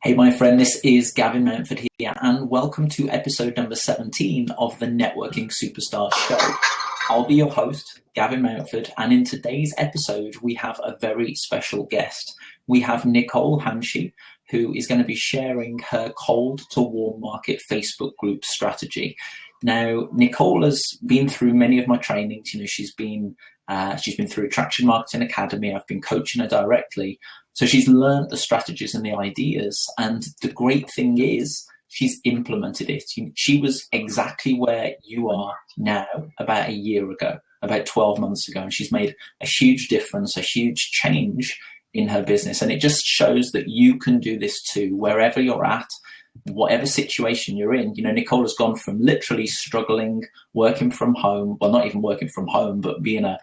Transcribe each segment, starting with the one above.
Hey, my friend, this is Gavin Mountford here, and welcome to episode number 17 of the Networking Superstar Show. I'll be your host, Gavin Mountford, and in today's episode, we have a very special guest. We have Nicole Hanchi, who is going to be sharing her cold to warm market Facebook group strategy. Now, Nicole has been through many of my trainings. She's been through Attraction Marketing Academy. I've been coaching her directly. So she's learned the strategies and the ideas. And the great thing is she's implemented it. She was exactly where you are now about a year ago, about 12 months ago. And she's made a huge difference, a huge change in her business. And it just shows that you can do this too, wherever you're at, whatever situation you're in. Nicole has gone from literally struggling, working from home, well, not even working from home, but being a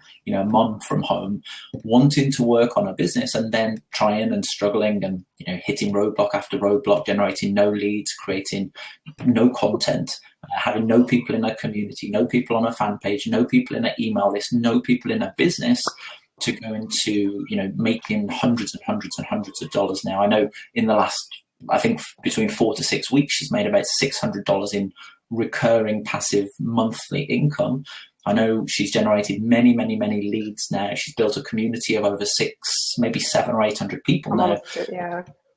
mom from home, wanting to work on a business and then trying and struggling and, hitting roadblock after roadblock, generating no leads, creating no content, having no people in her community, no people on her fan page, no people in her email list, no people in her business, to go into, making hundreds and hundreds and hundreds of dollars now. I know in the last, I think between 4 to 6 weeks, she's made about $600 in recurring passive monthly income. I know she's generated many, many, many leads now. She's built a community of over 700 or 800 people now.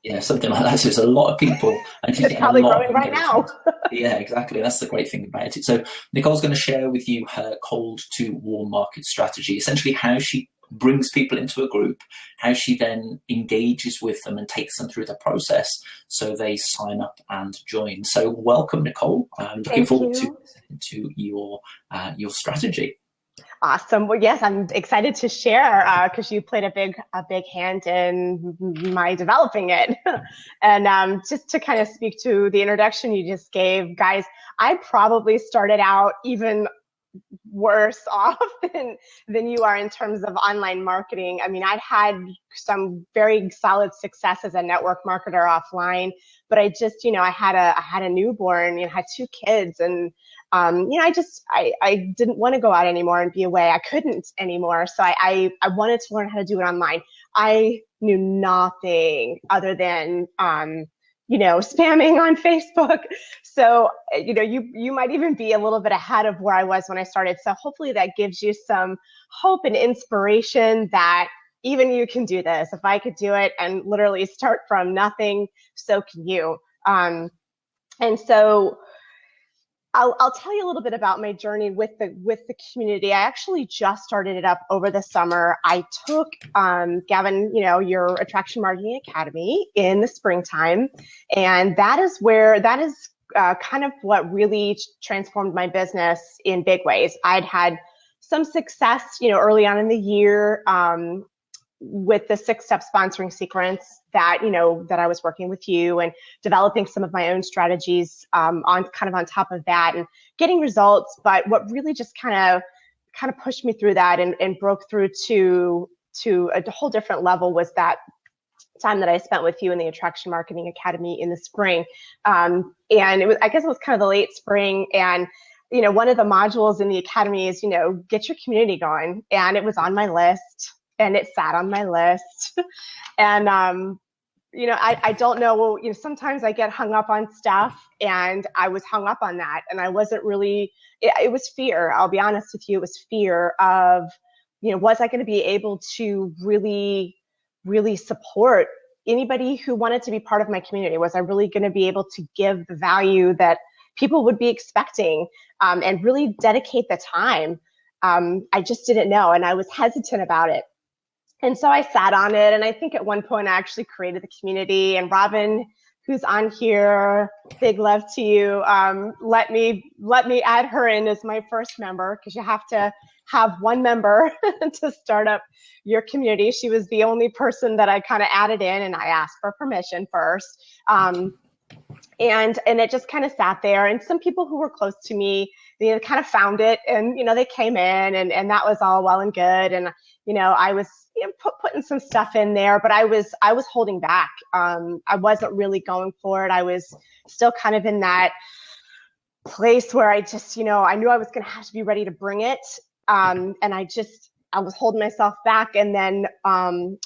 Yeah, something like that. So it's a lot of people. And she's it's probably growing right now. Yeah, exactly. That's the great thing about it. So Nicole's going to share with you her cold to warm market strategy, essentially how she brings people into a group, how she then engages with them and takes them through the process so they sign up and join. So welcome, Nicole. I'm looking forward to your strategy. Awesome. Well, yes, I'm excited to share because you played a big hand in my developing it. And just to kind of speak to the introduction you just gave, guys, I probably started out even worse off than you are in terms of online marketing. I mean, I'd had some very solid success as a network marketer offline, but I just, I had a newborn, had 2 kids, and I didn't want to go out anymore and be away. I couldn't anymore. So I wanted to learn how to do it online. I knew nothing other than spamming on Facebook. So, you might even be a little bit ahead of where I was when I started. So hopefully that gives you some hope and inspiration that even you can do this. If I could do it and literally start from nothing, so can you. And so I'll tell you a little bit about my journey with the community. I actually just started it up over the summer. I took Gavin, your Attraction Marketing Academy in the springtime, and that is kind of what really transformed my business in big ways. I'd had some success, early on in the year with the 6-step sponsoring sequence that I was working with you and developing some of my own strategies on top of that and getting results. But what really just kind of pushed me through that and broke through to a whole different level was that time that I spent with you in the Attraction Marketing Academy in the spring. And I guess it was kind of the late spring, and one of the modules in the academy is get your community going, and it was on my list. And it sat on my list. And, I don't know, sometimes I get hung up on stuff, and I was hung up on that. And I wasn't really, it was fear. I'll be honest with you. It was fear of, was I going to be able to really, really support anybody who wanted to be part of my community? Was I really going to be able to give the value that people would be expecting and really dedicate the time? I just didn't know. And I was hesitant about it. And so I sat on it, and I think at one point I actually created the community. And Robin, who's on here, big love to you, let me add her in as my first member, because you have to have one member to start up your community. She was the only person that I kind of added in, and I asked for permission first. And it just kind of sat there. And some people who were close to me, they kind of found it, and they came in, and that was all well and good. And I was putting some stuff in there, but I was holding back. I wasn't really going for it. I was still kind of in that place where I just, I knew I was going to have to be ready to bring it. And I just I was holding myself back. And then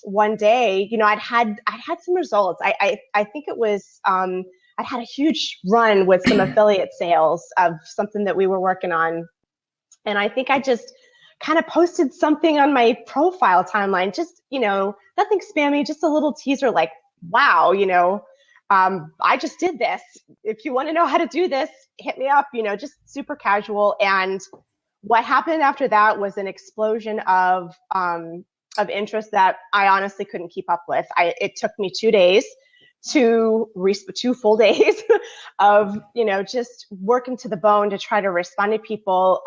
one day, I'd had some results. I think it was, I'd had a huge run with some affiliate sales of something that we were working on. And I think I just kind of posted something on my profile timeline, just, nothing spammy, just a little teaser like, wow, I just did this. If you want to know how to do this, hit me up, just super casual. And what happened after that was an explosion of interest that I honestly couldn't keep up with. It took me 2 days to 2 full days of, just working to the bone to try to respond to people.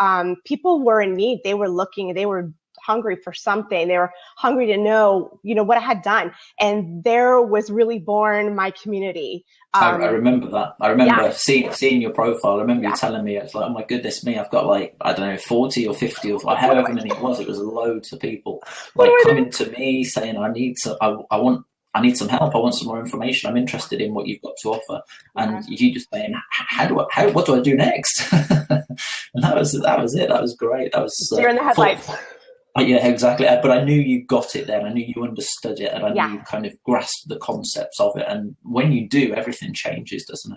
People were in need. They were looking, they were hungry for something. They were hungry to know, what I had done. And there was really born my community. I remember that. I remember seeing your profile. I remember you telling me, it's like, oh my goodness me, I've got like, I don't know, 40 or 50 or however many it was loads of people like coming to me saying, I need some help. I want some more information. I'm interested in what you've got to offer. And you just saying, what do I do next? And that was it. That was great. That was you're in the headlights. Yeah, exactly. But I knew you got it there. I knew you understood it, and I knew you kind of grasped the concepts of it. And when you do, everything changes, doesn't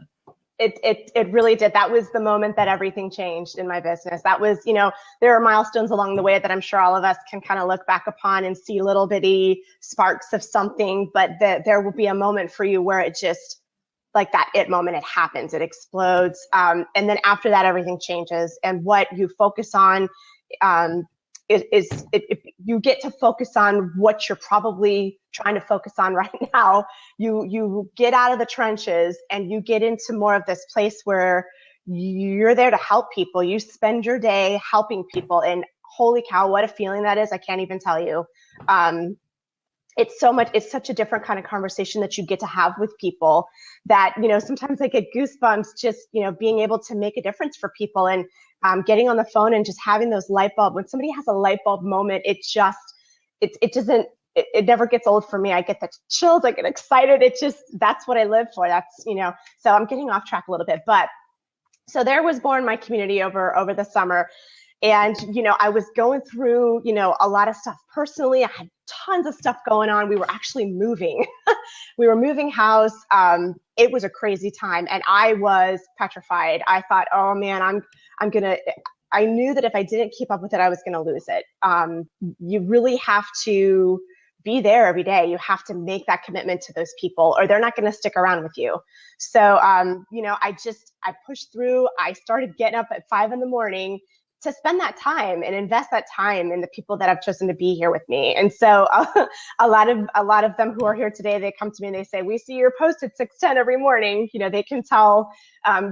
it? It really did. That was the moment that everything changed in my business. That was, there are milestones along the way that I'm sure all of us can kind of look back upon and see little bitty sparks of something, but there will be a moment for you where it just, like that it moment, it happens, it explodes. And then after that, everything changes. And what you focus on, you get to focus on what you're probably trying to focus on right now. You get out of the trenches and you get into more of this place where you're there to help people. You spend your day helping people, and holy cow, what a feeling that is. I can't even tell you. It's such a different kind of conversation that you get to have with people that, sometimes I get goosebumps just, being able to make a difference for people, and getting on the phone and just having those light bulb. When somebody has a light bulb moment, it never gets old for me. I get the chills, I get excited. That's what I live for. That's, so I'm getting off track a little bit, but so there was born my community over the summer. And, I was going through, a lot of stuff personally. I had tons of stuff going on. We were actually moving. We were moving house. It was a crazy time, and I was petrified. I thought, oh man, I knew that if I didn't keep up with it, I was going to lose it. You really have to be there every day. You have to make that commitment to those people, or they're not going to stick around with you. So, I pushed through. I started getting up at 5 a.m. to spend that time and invest that time in the people that have chosen to be here with me. And so a lot of them who are here today, they come to me and they say, we see your post at 6:10 every morning. They can tell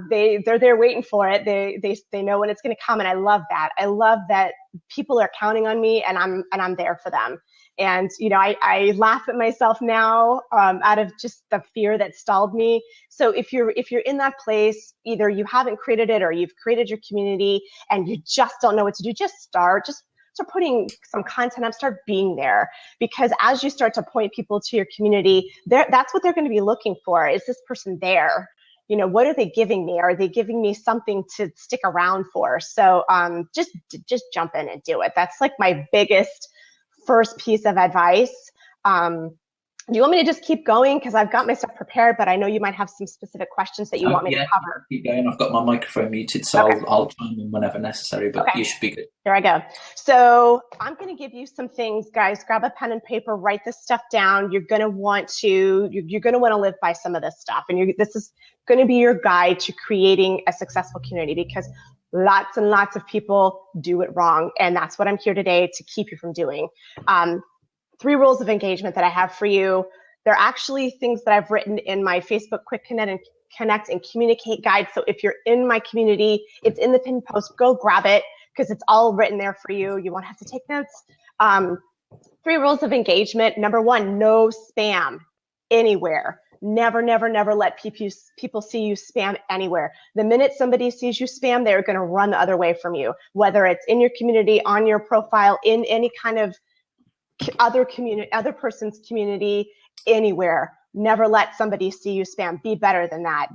they're there waiting for it. They know when it's going to come. And I love that. I love that people are counting on me, and I'm there for them. And, I laugh at myself now out of just the fear that stalled me. So if you're in that place, either you haven't created it or you've created your community and you just don't know what to do, just start putting some content up, start being there. Because as you start to point people to your community, that's what they're going to be looking for. Is this person there? What are they giving me? Are they giving me something to stick around for? So just jump in and do it. That's like my biggest first piece of advice. Do you want me to just keep going? Because I've got my stuff prepared, but I know you might have some specific questions that you want me to cover. Keep going. I've got my microphone muted, so okay. I'll chime in whenever necessary, but You should be good. Here I go. So I'm going to give you some things, guys. Grab a pen and paper, write this stuff down. You're going to want to live by some of this stuff. And this is going to be your guide to creating a successful community, because lots and lots of people do it wrong. And that's what I'm here today to keep you from doing. 3 rules of engagement that I have for you. They're actually things that I've written in my Facebook Quick Connect and Communicate guide. So if you're in my community, it's in the pinned post, go grab it, because it's all written there for you. You won't have to take notes. 3 rules of engagement. Number 1, no spam anywhere. Never, never, never let people see you spam anywhere. The minute somebody sees you spam, they're going to run the other way from you, whether it's in your community, on your profile, in any kind of other person's community, anywhere. Never let somebody see you spam. Be better than that.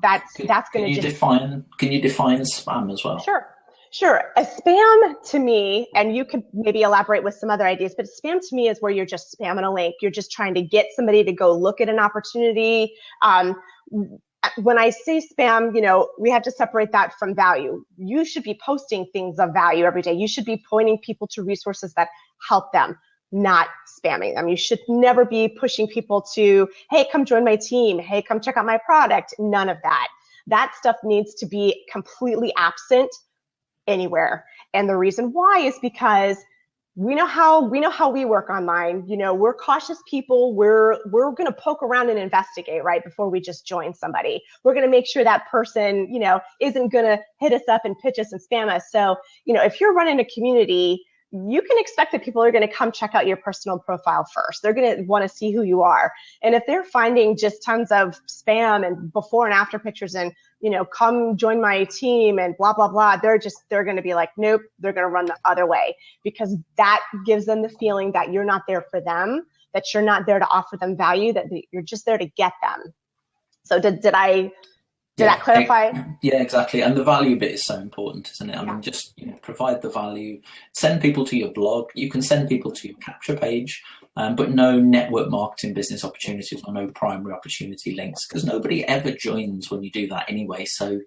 Can you define spam as well? Sure. Sure. A spam to me, and you could maybe elaborate with some other ideas, but spam to me is where you're just spamming a link. You're just trying to get somebody to go look at an opportunity. When I say spam, we have to separate that from value. You should be posting things of value every day. You should be pointing people to resources that help them, not spamming them. You should never be pushing people to, hey, come join my team. Hey, come check out my product. None of that. That stuff needs to be completely absent anywhere. And the reason why is because we know how we work online. We're cautious people. We're going to poke around and investigate right before we just join somebody. We're going to make sure that person, isn't going to hit us up and pitch us and spam us. So, if you're running a community, you can expect that people are going to come check out your personal profile first. They're going to want to see who you are. And if they're finding just tons of spam and before and after pictures and, come join my team and blah, blah, blah, they're going to be like, nope, they're going to run the other way, because that gives them the feeling that you're not there for them, that you're not there to offer them value, that you're just there to get them. So did that clarify? Yeah, exactly. And the value bit is so important, isn't it? I mean, just provide the value. Send people to your blog. You can send people to your capture page, but no network marketing business opportunities or no primary opportunity links, because nobody ever joins when you do that anyway. So,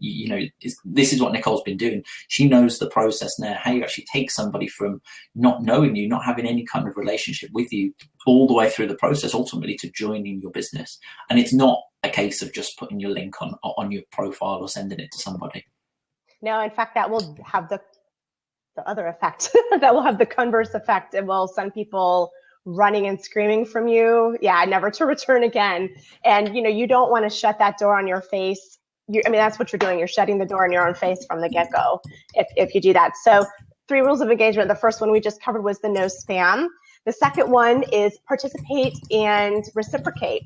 this is what Nicole's been doing. She knows the process now, how you actually take somebody from not knowing you, not having any kind of relationship with you, all the way through the process, ultimately to joining your business. And it's not a case of just putting your link on your profile or sending it to somebody. No, in fact, that will have the other effect. That will have the converse effect. It will send people running and screaming from you. Yeah, never to return again. And, you don't want to shut that door on your face. That's what you're doing. You're shutting the door on your own face from the get-go if you do that. So 3 rules of engagement. The first one we just covered was the no spam. The second one is participate and reciprocate,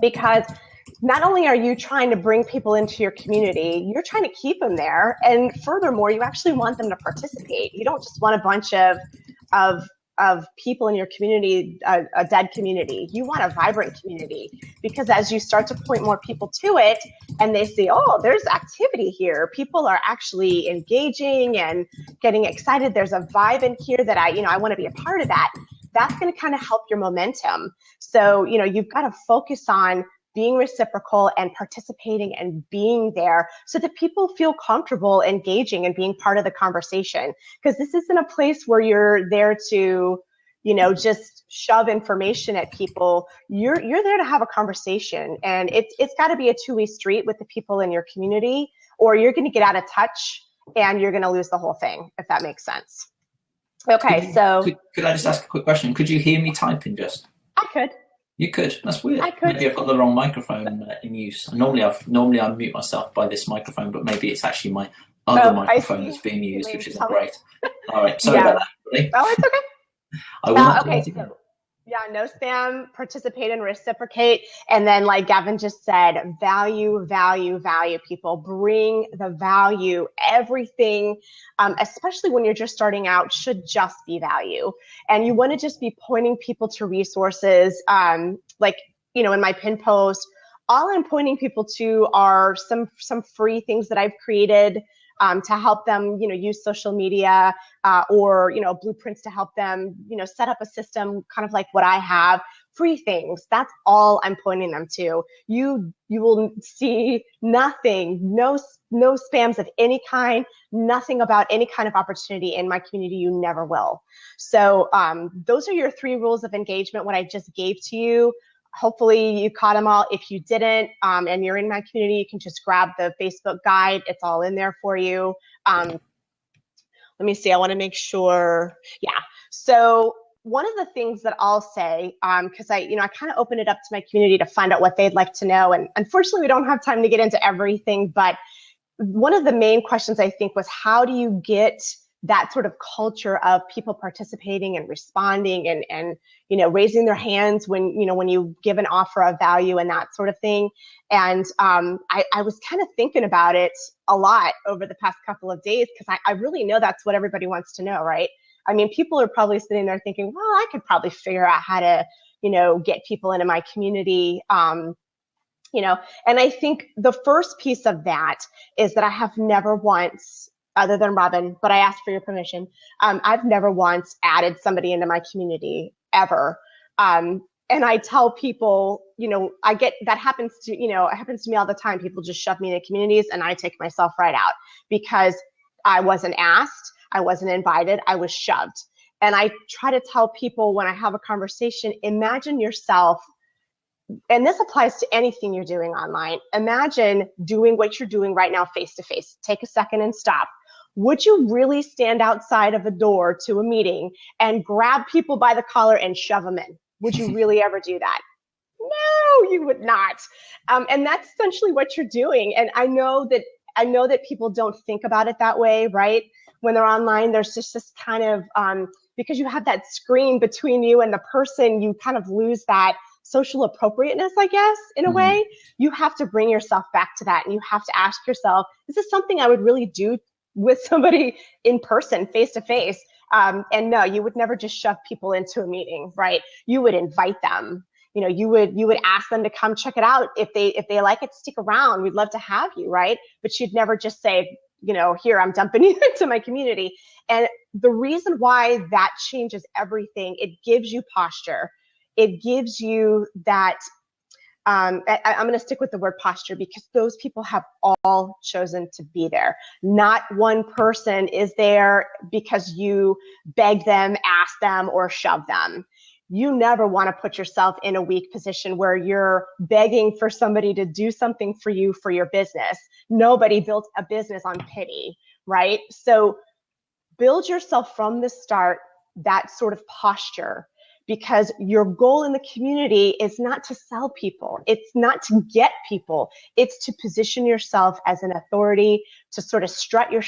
because not only are you trying to bring people into your community, you're trying to keep them there. And furthermore, you actually want them to participate. You don't just want a bunch of people in your community, a dead community. You want a vibrant community, because as you start to point more people to it and they see, oh, there's activity here. People are actually engaging and getting excited. There's a vibe in here that I want to be a part of that. That's going to kind of help your momentum. So, you've got to focus on being reciprocal and participating and being there so that people feel comfortable engaging and being part of the conversation. Because this isn't a place where you're there to, just shove information at people. You're there to have a conversation, and it's got to be a two-way street with the people in your community, or you're going to get out of touch and you're going to lose the whole thing, if that makes sense. Okay, could I just ask a quick question? Could you hear me typing just? I could. You could. That's weird. I could. Maybe I've got the wrong microphone in use. Normally I mute myself by this microphone, but maybe it's actually my other microphone that's being used, which isn't great. All right. Sorry about that, everybody. Oh, it's okay. I will okay. So, no spam, participate and reciprocate. And then, like Gavin just said, value, people. Bring the value. Everything, especially when you're just starting out, should just be value. And you want to just be pointing people to resources. In my pin post, all I'm pointing people to are some free things that I've created to help them, use social media or, blueprints to help them, set up a system kind of like what I have, free things. That's all I'm pointing them to. You will see nothing, no spams of any kind, nothing about any kind of opportunity in my community. You never will. So those are your 3 rules of engagement, what I just gave to you. Hopefully you caught them all. If you didn't, and you're in my community, you can just grab the Facebook guide. It's all in there for you. Let me see. I want to make sure. Yeah. So one of the things that I'll say, because I kind of open it up to my community to find out what they'd like to know. And unfortunately, we don't have time to get into everything. But one of the main questions I think was, how do you get that sort of culture of people participating and responding and raising their hands when you give an offer of value and that sort of thing. And I was kind of thinking about it a lot over the past couple of days, because I really know that's what everybody wants to know, right? I mean, people are probably sitting there thinking, well, I could probably figure out how to, get people into my community. And I think the first piece of that is that I have never once other than Robin, but I asked for your permission. I've never once added somebody into my community ever. And I tell people, I get that happens to, it happens to me all the time. People just shove me into communities and I take myself right out because I wasn't asked, I wasn't invited, I was shoved. And I try to tell people when I have a conversation, imagine yourself, and this applies to anything you're doing online. Imagine doing what you're doing right now face to face. Take a second and stop. Would you really stand outside of a door to a meeting and grab people by the collar and shove them in? Would you really ever do that? No, you would not. And that's essentially what you're doing. And I know that people don't think about it that way, right? When they're online, there's just this kind of, because you have that screen between you and the person, you kind of lose that social appropriateness, I guess, in a way. You have to bring yourself back to that. And you have to ask yourself, is this something I would really do with somebody in person, face to face? And no, you would never just shove people into a meeting, right? You would invite them. You would ask them to come check it out. If they like it, stick around. We'd love to have you, right? But you'd never just say, here, I'm dumping you into my community. And the reason why that changes everything, it gives you posture. It gives you that, I'm going to stick with the word posture because those people have all chosen to be there. Not one person is there because you beg them, ask them, or shove them. You never want to put yourself in a weak position where you're begging for somebody to do something for you for your business. Nobody built a business on pity, right? So build yourself from the start, that sort of posture, because your goal in the community is not to sell people. It's not to get people. It's to position yourself as an authority, to sort of strut your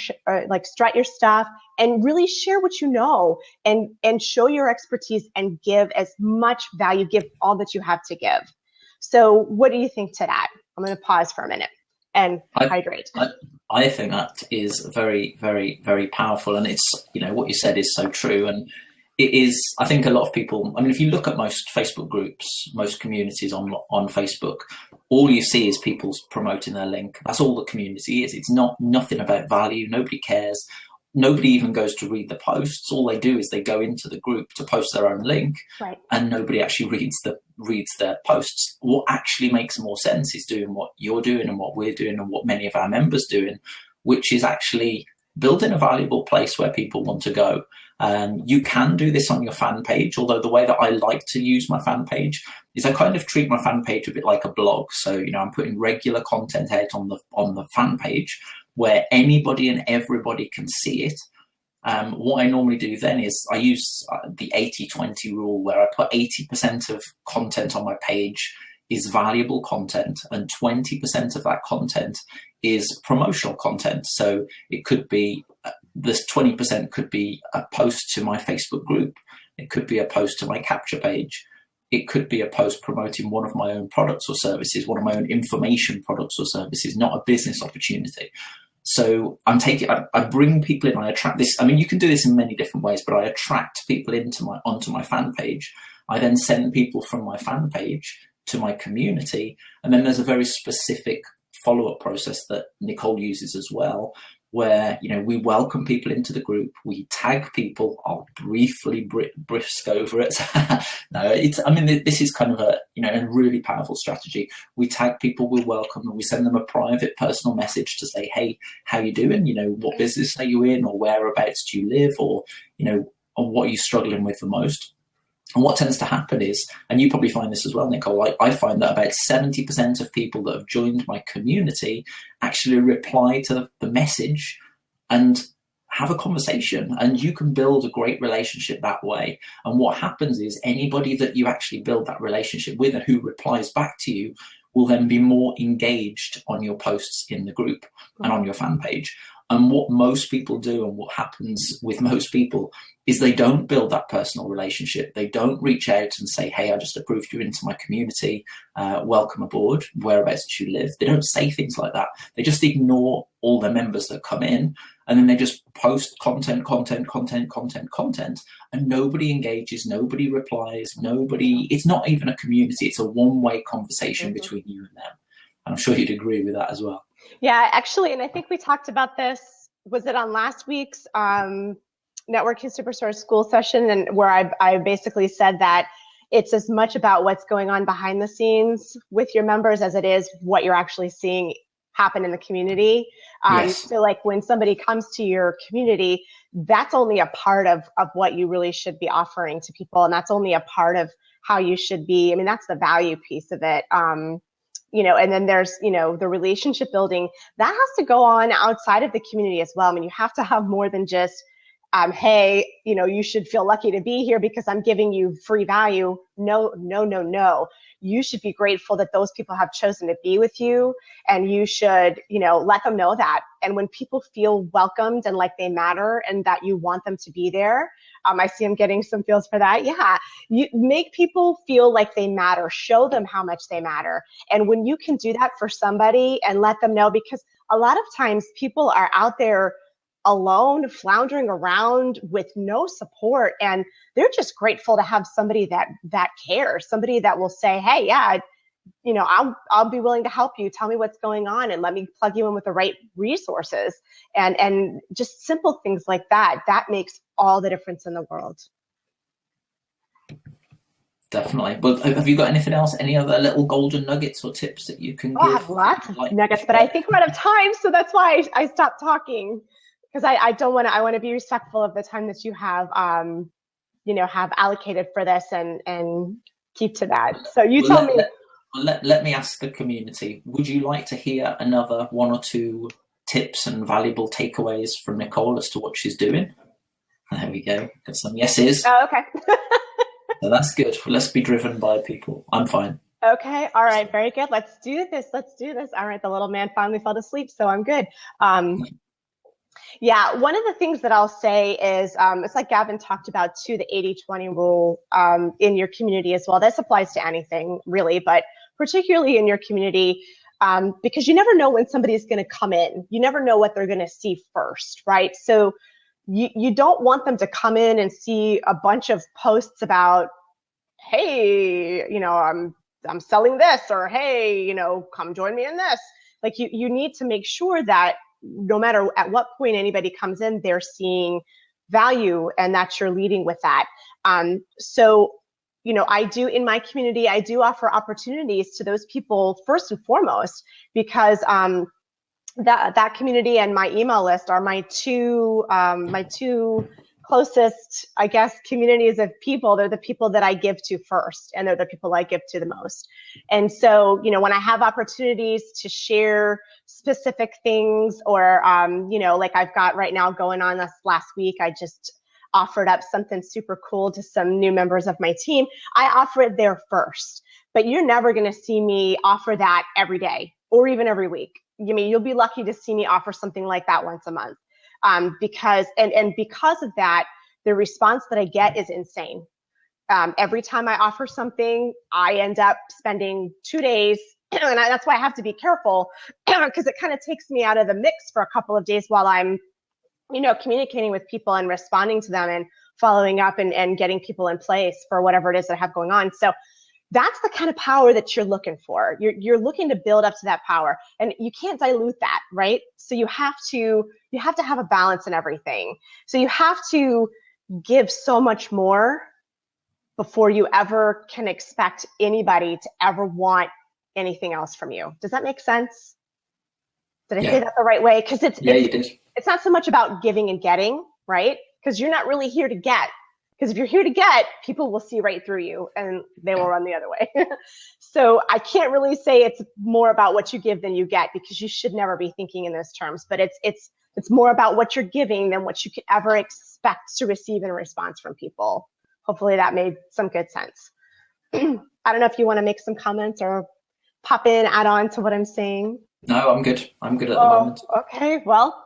stuff and really share what you know and show your expertise and give as much value, give all that you have to give. So what do you think to that? I'm going to pause for a minute and hydrate. I think that is very, very, very powerful. And it's, what you said is so true. And it is, I think a lot of people, if you look at most Facebook groups, most communities on Facebook, all you see is people promoting their link. That's all the community is. It's nothing about value. Nobody cares. Nobody even goes to read the posts. All they do is they go into the group to post their own link, right, and nobody actually reads their posts. What actually makes more sense is doing what you're doing and what we're doing and what many of our members doing, which is actually building a valuable place where people want to go. You can do this on your fan page, although the way that I like to use my fan page is I kind of treat my fan page a bit like a blog. So, I'm putting regular content out on the fan page where anybody and everybody can see it. What I normally do then is I use the 80-20 rule, where I put 80% of content on my page is valuable content and 20% of that content is promotional content. So it could be, this 20% could be a post to my Facebook group. It could be a post to my capture page. It could be a post promoting one of my own products or services, one of my own information products or services, not a business opportunity. So I bring people in, I attract this. You can do this in many different ways, but I attract people onto my fan page. I then send people from my fan page to my community. And then there's a very specific follow-up process that Nicole uses as well, where, we welcome people into the group, we tag people. I'll briefly brisk over it. This is kind of a really powerful strategy. We tag people, we welcome them, we send them a private personal message to say, hey, how you doing? What business are you in, or whereabouts do you live, or, or what are you struggling with the most? And what tends to happen is, and you probably find this as well, Nicole, I find that about 70% of people that have joined my community actually reply to the message and have a conversation, and you can build a great relationship that way. And what happens is anybody that you actually build that relationship with and who replies back to you will then be more engaged on your posts in the group and on your fan page. And what most people do, and what happens with most people, is they don't build that personal relationship. They don't reach out and say, hey, I just approved you into my community. Welcome aboard. Whereabouts do you live? They don't say things like that. They just ignore all the members that come in. And then they just post content. And nobody engages. Nobody replies. It's not even a community. It's a one-way conversation between you and them. And I'm sure you'd agree with that as well. Yeah, actually, and I think we talked about this was it on last week's Networking Superstar School session, and where I basically said that it's as much about what's going on behind the scenes with your members as it is what you're actually seeing happen in the community. Yes. So like when somebody comes to your community, that's only a part of what you really should be offering to people. And that's only a part of how you should be. I mean, that's the value piece of it. And then there's, the relationship building that has to go on outside of the community as well. I mean, you have to have more than just, hey, you should feel lucky to be here because I'm giving you free value. No. You should be grateful that those people have chosen to be with you, and you should, let them know that. And when people feel welcomed and like they matter and that you want them to be there, I see I'm getting some feels for that. Yeah, you make people feel like they matter, show them how much they matter. And when you can do that for somebody and let them know, because a lot of times people are out there alone, floundering around with no support, and they're just grateful to have somebody that cares, somebody that will say, hey, yeah, I'll be willing to help you. Tell me what's going on and let me plug you in with the right resources. And just simple things like that makes all the difference in the world. Definitely. But have you got anything else? Any other little golden nuggets or tips that you can give? I have lots of nuggets, but I think we're out of time, so that's why I stopped talking. Because I want to be respectful of the time that you have, have allocated for this and keep to that. So tell me. Let me ask the community, would you like to hear another one or two tips and valuable takeaways from Nicole as to what she's doing? There we go. Got some yeses. Oh, okay. So that's good. Let's be driven by people. I'm fine. Okay. All right. Very good. Let's do this. All right. The little man finally fell asleep, so I'm good. Yeah, one of the things that I'll say is, it's like Gavin talked about too, the 80-20 rule in your community as well. This applies to anything really, but particularly in your community, because you never know when somebody's going to come in. You never know what they're going to see first, right? So you don't want them to come in and see a bunch of posts about, hey, I'm selling this, or hey, come join me in this. Like you need to make sure that no matter at what point anybody comes in, they're seeing value and that you're leading with that. So, I do in my community, I do offer opportunities to those people first and foremost, because that community and my email list are my two closest, I guess, communities of people. They're the people that I give to first, and they're the people I give to the most. And so, when I have opportunities to share specific things, or, like I've got right now going on this last week, I just offered up something super cool to some new members of my team. I offer it there first, but you're never going to see me offer that every day or even every week. You'll be lucky to see me offer something like that once a month. Because of that, the response that I get is insane. Every time I offer something, I end up spending 2 days, and that's why I have to be careful, because it kind of takes me out of the mix for a couple of days while I'm, communicating with people and responding to them and following up and getting people in place for whatever it is that I have going on. So that's the kind of power that you're looking for. You're looking to build up to that power, and you can't dilute that, right? So you have to have a balance in everything. So you have to give so much more before you ever can expect anybody to ever want anything else from you. Does that make sense? Did I say that the right way? Because it's not so much about giving and getting, right? Because you're not really here to get. Because if you're here to get, people will see right through you and they will run the other way. So I can't really say it's more about what you give than you get, because you should never be thinking in those terms. But it's more about what you're giving than what you could ever expect to receive in a response from people. Hopefully that made some good sense. I don't know if you want to make some comments or pop in, add on to what I'm saying. No, I'm good. I'm good at the moment. Okay, well.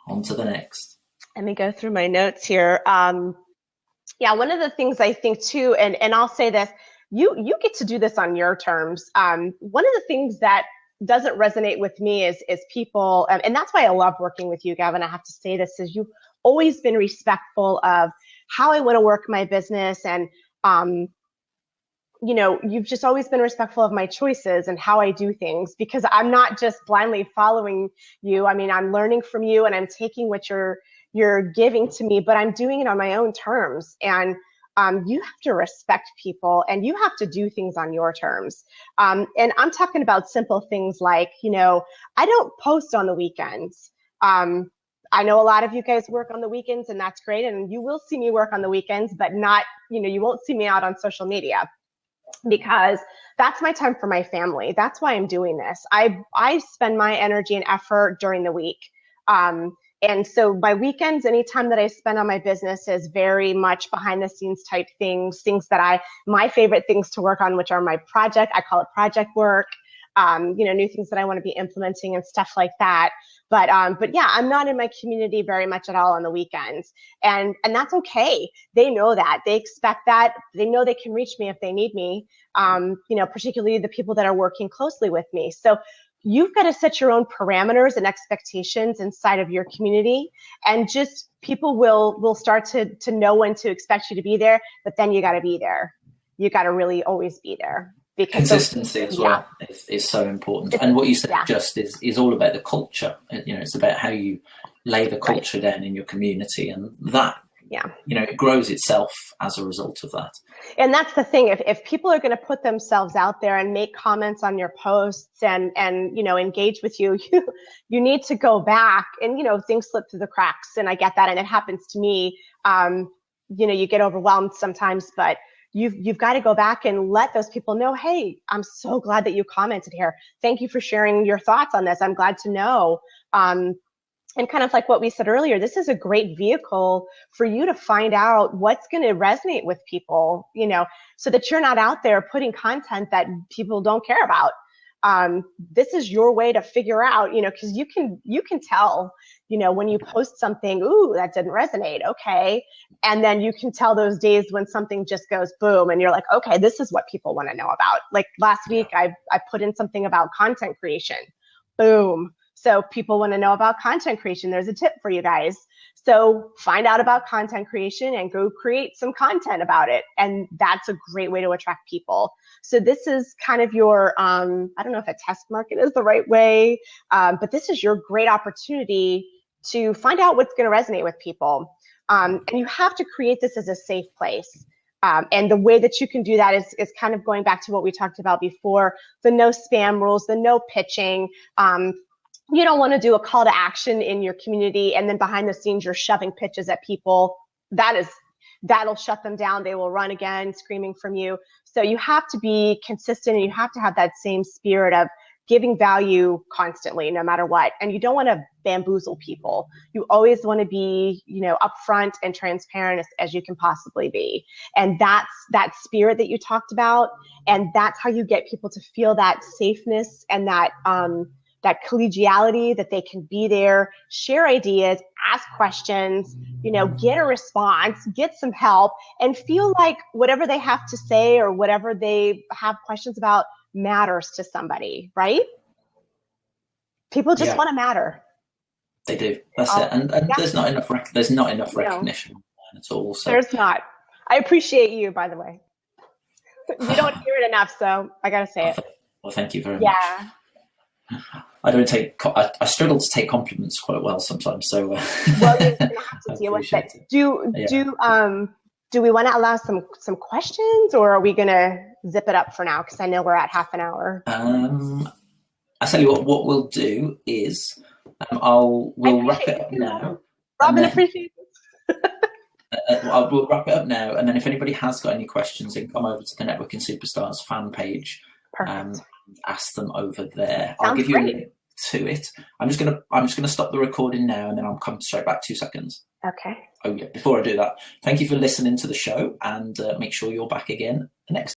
On to the next. Let me go through my notes here. One of the things I think too, and I'll say this, you get to do this on your terms. One of the things that doesn't resonate with me is people, and that's why I love working with you, Gavin. I have to say this, is you've always been respectful of how I want to work my business, and you've just always been respectful of my choices and how I do things, because I'm not just blindly following you. I mean, I'm learning from you and I'm taking what you're giving to me, but I'm doing it on my own terms. And you have to respect people and you have to do things on your terms. And I'm talking about simple things like, I don't post on the weekends. I know a lot of you guys work on the weekends, and that's great. And you will see me work on the weekends, but not, you won't see me out on social media, because that's my time for my family. That's why I'm doing this. I spend my energy and effort during the week. And so my weekends, any time that I spend on my business is very much behind the scenes type things that my favorite things to work on, which are my project. I call it project work. New things that I want to be implementing and stuff like that. But yeah, I'm not in my community very much at all on the weekends. And that's okay. They know that. They expect that. They know they can reach me if they need me, particularly the people that are working closely with me. So you've got to set your own parameters and expectations inside of your community, and just people will start to know when to expect you to be there, but then you got to be there. You got to really always be there. Because consistency as well is so important. And what you said just is all about the culture. It's about how you lay the culture down in your community, and that it grows itself as a result of that. And that's the thing. If people are going to put themselves out there and make comments on your posts and engage with you, you need to go back, and things slip through the cracks, and I get that, and it happens to me. You get overwhelmed sometimes, but you've got to go back and let those people know, hey, I'm so glad that you commented here. Thank you for sharing your thoughts on this. I'm glad to know. And kind of like what we said earlier, this is a great vehicle for you to find out what's going to resonate with people, so that you're not out there putting content that people don't care about. This is your way to figure out, because you can tell, when you post something, ooh, that didn't resonate. Okay. And then you can tell those days when something just goes boom, and you're like, okay, this is what people want to know about. Like last week, I put in something about content creation. Boom. So people want to know about content creation. There's a tip for you guys. So find out about content creation and go create some content about it. And that's a great way to attract people. So this is kind of your, I don't know if a test market is the right way, but this is your great opportunity to find out what's going to resonate with people. And you have to create this as a safe place. And the way that you can do that is kind of going back to what we talked about before, the no spam rules, the no pitching. You don't want to do a call to action in your community and then behind the scenes you're shoving pitches at people. That'll shut them down. They will run again screaming from you. So you have to be consistent, and you have to have that same spirit of giving value constantly, no matter what. And you don't want to bamboozle people. You always want to be, upfront and transparent as you can possibly be. And that's that spirit that you talked about. And that's how you get people to feel that safeness and that collegiality, that they can be there, share ideas, ask questions, get a response, get some help, and feel like whatever they have to say or whatever they have questions about matters to somebody, right? People just want to matter. They do. That's it. And there's not enough recognition at all. So there's not. I appreciate you, by the way. You don't hear it enough, so I gotta say it. Well, thank you very much. I struggle to take compliments quite well sometimes. So well, you're gonna have to deal with it. Do we want to allow some questions, or are we gonna zip it up for now? Because I know we're at half an hour. I tell you what we'll do is we'll wrap it up now. Robin appreciates it. We'll wrap it up now, and then if anybody has got any questions, they can come over to the Networking Superstars fan page. Perfect. Ask them over there. Sounds I'll give you great. a link to it. I'm just gonna stop the recording now, and then I'll come straight back 2 seconds. Okay. Oh yeah. Before I do that, thank you for listening to the show, and make sure you're back again next